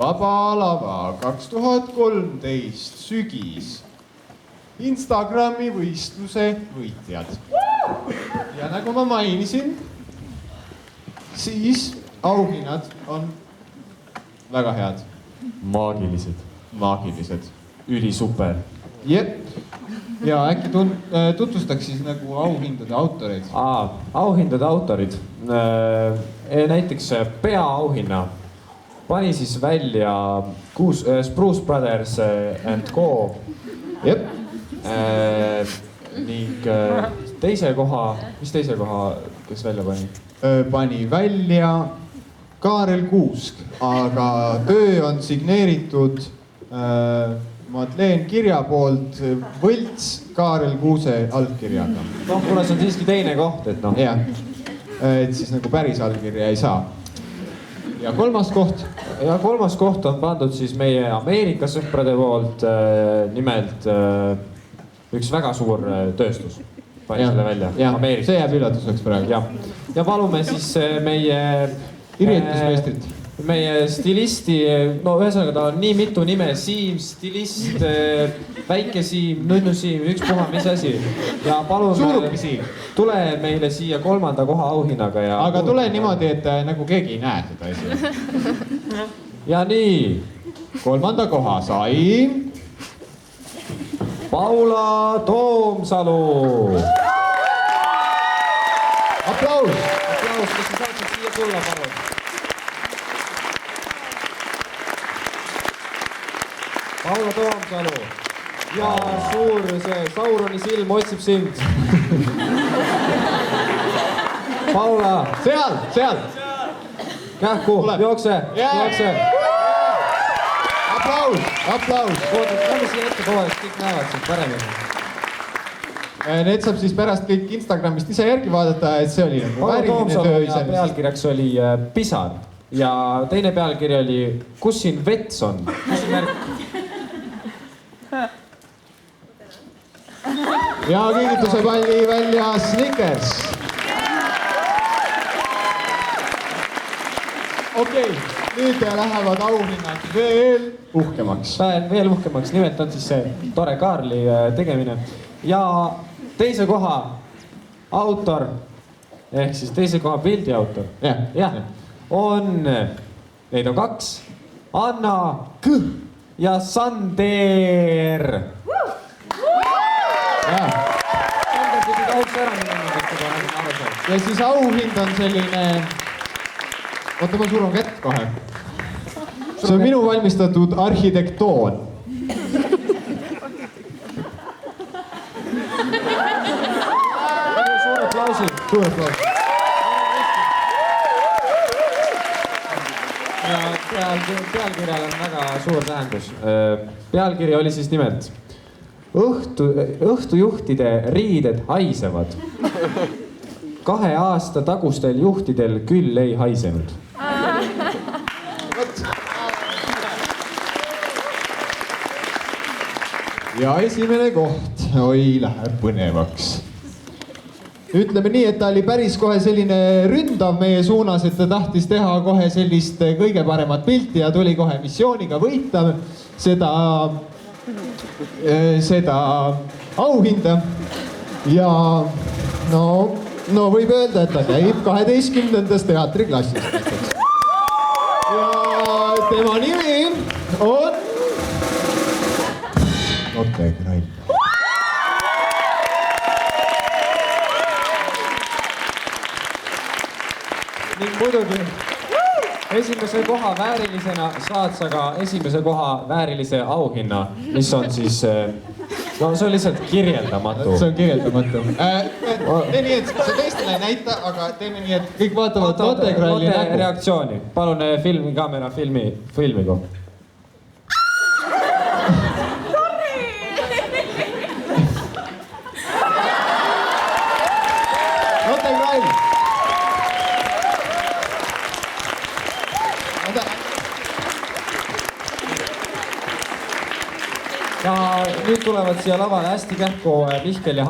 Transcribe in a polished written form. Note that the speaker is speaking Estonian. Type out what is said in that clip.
Vaba lava 2013 sügis. Instagrami võistluse võitjad. Ja nagu ma mainisin, siis auhinnad on väga head. Maagilised. Ülisuper. Jep. Ja äkki tutvustaks siis nagu auhindade autoreid. Auhindade autorid. Näiteks peaauhinna pani siis välja Spruce Brothers and Co. Jep. Ning teise koha, kes välja pani? Pani välja Kaarel Kuusk, aga töö on signeeritud Madeleine Kirja poolt võlts Kaarel Kuuse allkirjaga. Kuna see on siiski teine koht, et noh. Jah, et siis nagu päris allkirja ei saa. Ja kolmas koht on pandud siis meie Ameerika sõprade poolt, nimelt üks väga suur tööstus. Pani selle välja. See jääb üllatuseks praegu. Ja palume siis meie irjetusmeistrit. Meie stilisti, no ühesõnaga ta on nii mitu nime, Siim, stilist, väike Siim, nunnu Siim, ükspuha, mis asi. Ja palun tule meile siia 3. koha auhinnaga. Aga tule niimoodi, et nagu keegi ei näe seda asja. Ja nii. 3. koha sai Paula Toomsalu. Aplaus, kas sa saaksid siia tulla, palun? Paula Toomsalu ja suur see Sauroni silm otsib sind. Paula. Seal. Kähku, jookse. Aplaus. Kogu siia ette kohe, kõik näevad sind paremini. Need saab siis pärast kõik Instagramist ise järgi vaadata, et see oli nagu vääriline töö ise. Pealkirjaks oli Pisar ja teine pealkiri oli Kus siin vets on? Ja kingituse palli välja Snickers. Okei, nüüd lähevad auhinnad veel uhkemaks. Veel uhkemaks, nimelt on siis see tore Kaarli tegemine. Ja teise koha autor, ehk siis teise koha pildi autor. On, neid on 2, Anna K ja Sander. Ja siis auhind on selline, oota ma surun kätt kohe. See on minu valmistatud arhitektoon. Suur aplausi. Ja pealkirjal on väga suur tähendus. Pealkiri oli siis nimelt Õhtujuhtide riided haisevad. 2 aasta tagustel juhtidel küll ei haisenud. Ja esimene koht, läheb põnevaks. Ütleme nii, et ta oli päris kohe selline ründav meie suunas, et ta tahtis teha kohe sellist kõige paremat pilti ja tuli kohe missiooniga võita seda auhinda. Ja no võib öelda, et ta käib 12. teatriklassist. Ja tema nimi on Otte Krall. Ning muidugi esimese koha väärilisena saad sa ka esimese koha väärilise auhinna, mis on siis, no see on lihtsalt kirjeldamatu. See on kirjeldamatu. Tee nii, et sa teistele ei näita, aga teeme nii, et kõik vaatavad Otte Kralli nägu. Reaktsiooni. Palun filmikaamera filmigu. Otte Krall! Ja nüüd tulevad siia lavale hästi kähku Mihkel ja